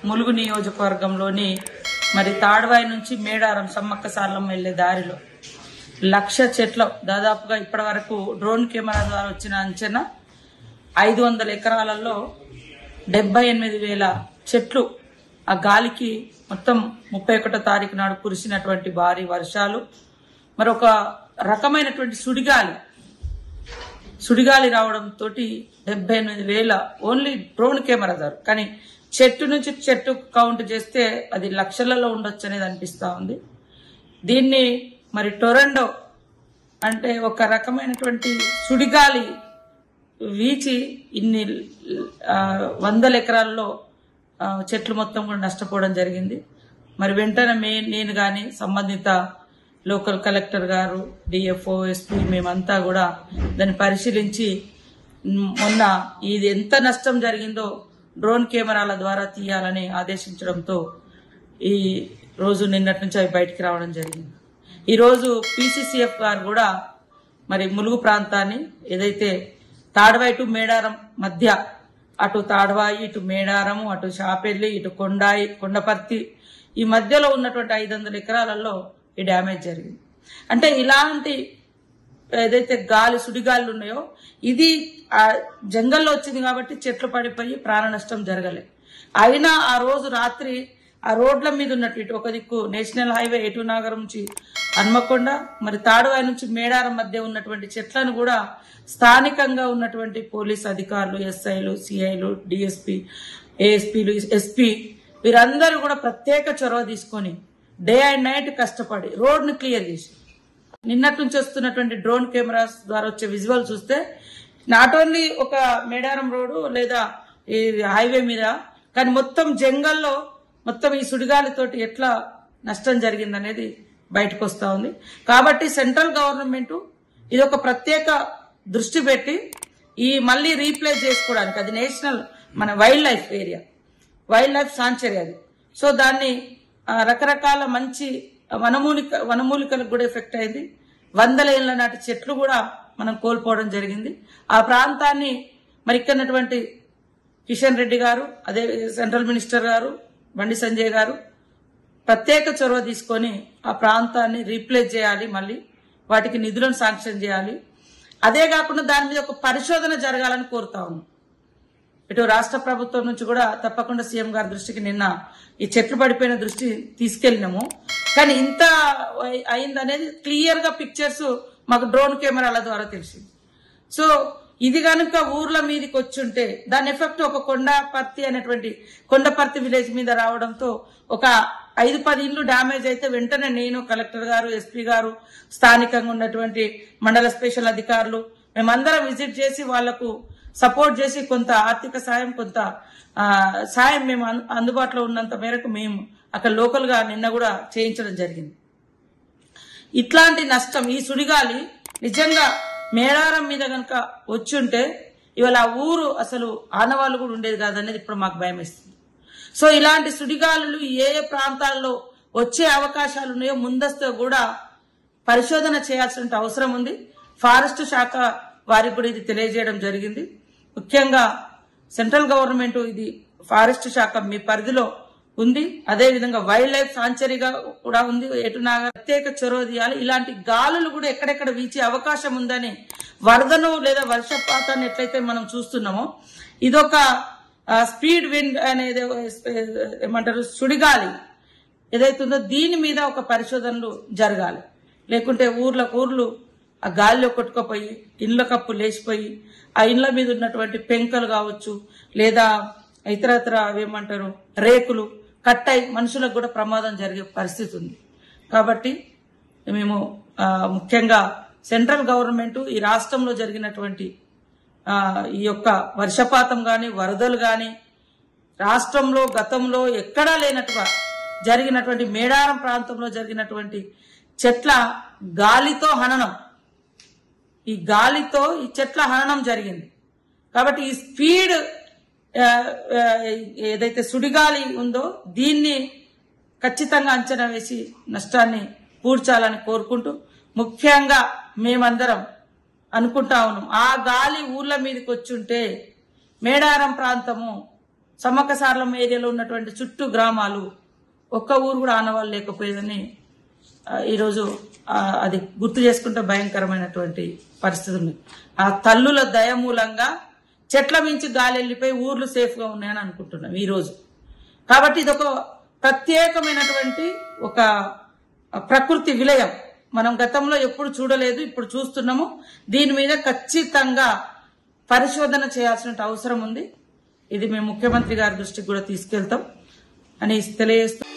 ములుగు నియోజకవర్గంలోని మరి తాడ్వాయి నుంచి మేడారం సమ్మక్క సార్లమ్మ వెళ్లే దారిలో 1,00,000 చెట్లు దాదాపుగా ఇప్పటి వరకు డ్రోన్ కెమెరా ద్వారా వచ్చిన అంచనా 500 ఎకరాలలో 78,000 చెట్లు ఆ గాలికి మొత్తం 31వ తారీఖు నాడు కురిసినటువంటి భారీ వర్షాలు మరొక రకమైనటువంటి సుడిగాలి రావడంతో 78,000 ఓన్లీ డ్రోన్ కెమెరా ద్వారా. కానీ చెట్టు నుంచి చెట్టు కౌంట్ చేస్తే అది లక్షలలో ఉండొచ్చు అనేది అనిపిస్తా ఉంది. దీన్ని మరి టొరండో అంటే ఒక రకమైనటువంటి సుడిగాలి వీచి ఇన్ని 100 ఎకరాల్లో చెట్లు మొత్తం కూడా నష్టపోవడం జరిగింది. మరి వెంటనే నేను కానీ సంబంధిత లోకల్ కలెక్టర్ గారు, డిఎఫ్ఓ, ఎస్పీ మేమంతా కూడా దాన్ని పరిశీలించి మొన్న ఇది ఎంత నష్టం జరిగిందో డ్రోన్ కెమెరాల ద్వారా తీయాలని ఆదేశించడంతో ఈ రోజు నిన్నటి నుంచి అవి బయటికి రావడం జరిగింది. ఈరోజు పీసీసీఎఫ్ గారు కూడా మరి ములుగు ప్రాంతాన్ని ఏదైతే తాడ్వాయి టు మేడారం మధ్య అటు తాడ్వాయి ఇటు మేడారము అటు షాపెల్లి ఇటు కొండపర్తి ఈ మధ్యలో ఉన్నటువంటి 500 ఎకరాలలో ఈ డ్యామేజ్ జరిగింది. అంటే ఇలాంటి ఏదైతే సుడిగాలు ఉన్నాయో ఇది ఆ జంగల్లో వచ్చింది కాబట్టి చెట్లు పడిపోయి ప్రాణ నష్టం జరగలేదు. అయినా ఆ రోజు రాత్రి ఆ రోడ్ల మీద ఉన్నట్టు ఒక దిక్కు నేషనల్ హైవే ఏటునాగరం నుంచి హన్మకొండ మరి తాడ్వాయి నుంచి మేడారం మధ్య ఉన్నటువంటి చెట్లను కూడా స్థానికంగా ఉన్నటువంటి పోలీస్ అధికారులు, ఎస్ఐలు, సిఐలు, డిఎస్పీ, ఏఎస్పీలు, ఎస్పీ వీరందరూ కూడా ప్రత్యేక చొరవ తీసుకొని డే అండ్ నైట్ కష్టపడి రోడ్ను క్లియర్ చేసి నిన్నటి నుంచి వస్తున్నటువంటి డ్రోన్ కెమెరాస్ ద్వారా వచ్చే విజువల్ చూస్తే నాట్ ఓన్లీ ఒక మేడారం రోడ్డు లేదా ఈ హైవే మీద కానీ మొత్తం జంగల్లో మొత్తం ఈ సుడిగాలితోటి ఎట్లా నష్టం జరిగిందనేది బయటకు వస్తా ఉంది. కాబట్టి సెంట్రల్ గవర్నమెంట్ ఇది ఒక ప్రత్యేక దృష్టి పెట్టి ఈ మళ్ళీ రీప్లేస్ చేసుకోవడానికి అది నేషనల్ మన wild life area, wild life sanctuary అది. సో దాన్ని రకరకాల మంచి వనమూలికలకు కూడా ఎఫెక్ట్ అయింది. 100 ఏళ్ల నాటి చెట్లు కూడా మనం కోల్పోవడం జరిగింది. ఆ ప్రాంతాన్ని మరి ఇక్కడటువంటి కిషన్ రెడ్డి గారు, అదే సెంట్రల్ మినిస్టర్ గారు బండి సంజయ్ గారు ప్రత్యేక చొరవ తీసుకొని ఆ ప్రాంతాన్ని రీప్లేస్ చేయాలి, మళ్ళీ వాటికి నిధులను శాంక్షన్ చేయాలి. అదే కాకుండా దాని మీద ఒక పరిశోధన జరగాలని కోరుతా ఉన్నాం. ఇటు రాష్ట్ర ప్రభుత్వం నుంచి కూడా తప్పకుండా సీఎం గారి దృష్టికి నిన్న ఈ చెట్లు పడిపోయిన దృష్టి తీసుకెళ్లినాము. కానీ ఇంత అయిందనేది క్లియర్ గా పిక్చర్స్ మాకు డ్రోన్ కెమెరాల ద్వారా తెలిసింది. సో ఇది కనుక ఊర్ల మీదకి వచ్చుంటే దాని ఎఫెక్ట్ ఒక కొండపర్తి విలేజ్ మీద రావడంతో ఒక 5-10 ఇళ్లు డ్యామేజ్ అయితే వెంటనే నేను, కలెక్టర్ గారు, ఎస్పీ గారు, స్థానికంగా ఉన్నటువంటి మండల స్పెషల్ అధికారులు మేమందరం విజిట్ చేసి వాళ్లకు సపోర్ట్ చేసి కొంత ఆర్థిక సాయం, కొంత సాయం మేము అందుబాటులో ఉన్నంత మేరకు మేము అక్కడ లోకల్ గా నిన్న కూడా చేయించడం జరిగింది. ఇట్లాంటి నష్టం ఈ సుడిగాలి నిజంగా మేడారం మీద కనుక వచ్చుంటే ఇవాళ ఆ ఊరు అసలు ఆనవాళ్ళు కూడా ఉండేది కాదనేది ఇప్పుడు మాకు భయం వేస్తుంది. సో ఇలాంటి సుడిగాలులు ఏ ప్రాంతాల్లో వచ్చే అవకాశాలు ఉన్నాయో ముందస్తు కూడా పరిశోధన చేయాల్సిన అవసరం ఉంది. ఫారెస్ట్ శాఖ వారికి కూడా ఇది తెలియజేయడం జరిగింది. ముఖ్యంగా సెంట్రల్ గవర్నమెంట్ ఇది ఫారెస్ట్ శాఖ మీ పరిధిలో ఉంది, అదేవిధంగా వైల్డ్ లైఫ్ సాంచురీగా కూడా ఉంది. ఎటునాగర్ ప్రత్యేక చొరవ తీయాలి. ఇలాంటి గాలులు కూడా ఎక్కడెక్కడ వీచే అవకాశం ఉందని వరదను లేదా వర్షపాతాన్ని ఎట్లయితే మనం చూస్తున్నామో ఇదొక స్పీడ్ విండ్ అనేది ఏమంటారు సుడిగాలి ఏదైతే ఉందో దీని మీద ఒక పరిశోధనలు జరగాలి. లేకుంటే ఊర్లు ఆ గాలిలో కొట్టుకుపోయి ఇండ్ల కప్పు లేచిపోయి ఆ ఇండ్ల మీద ఉన్నటువంటి పెంకలు కావచ్చు లేదా ఇతరత్ర అవేమంటారు రేకులు కట్టయి మనుషులకు కూడా ప్రమాదం జరిగే పరిస్థితి ఉంది. కాబట్టి మేము ముఖ్యంగా సెంట్రల్ గవర్నమెంట్ ఈ రాష్ట్రంలో జరిగినటువంటి ఈ యొక్క వర్షపాతం గాని వరదలు గాని రాష్ట్రంలో గతంలో ఎక్కడా లేనట్టుగా జరిగినటువంటి మేడారం ప్రాంతంలో జరిగినటువంటి చెట్ల గాలితో హననం, ఈ గాలితో ఈ చెట్ల హననం జరిగింది. కాబట్టి ఈ స్పీడ్ ఏదైతే సుడిగాలి ఉందో దీన్ని ఖచ్చితంగా అంచనా వేసి నష్టాన్ని పూడ్చాలని కోరుకుంటూ ముఖ్యంగా మేమందరం అనుకుంటా ఉన్నాం ఆ గాలి ఊర్ల మీదకి వచ్చుంటే మేడారం ప్రాంతము సమ్మక్క సారలమ్మ ఏరియాలో ఉన్నటువంటి చుట్టూ గ్రామాలు ఒక్క ఊరు కూడా ఆనవాళ్ళు లేకపోయేదని ఈరోజు అది గుర్తు చేసుకుంటే భయంకరమైనటువంటి పరిస్థితి ఉంది. ఆ తల్లుల దయ మూలంగా చెట్ల మించి గాలి వెళ్ళిపోయి ఊర్లు సేఫ్ గా ఉన్నాయని అనుకుంటున్నాం ఈ రోజు. కాబట్టి ఇదొక ప్రత్యేకమైనటువంటి ఒక ప్రకృతి విలయం. మనం గతంలో ఎప్పుడు చూడలేదు, ఇప్పుడు చూస్తున్నాము. దీని మీద ఖచ్చితంగా పరిశోధన చేయాల్సిన అవసరం ఉంది. ఇది మేము ముఖ్యమంత్రి గారి దృష్టికి కూడా తీసుకెళ్తాం అని తెలియజేస్తాం.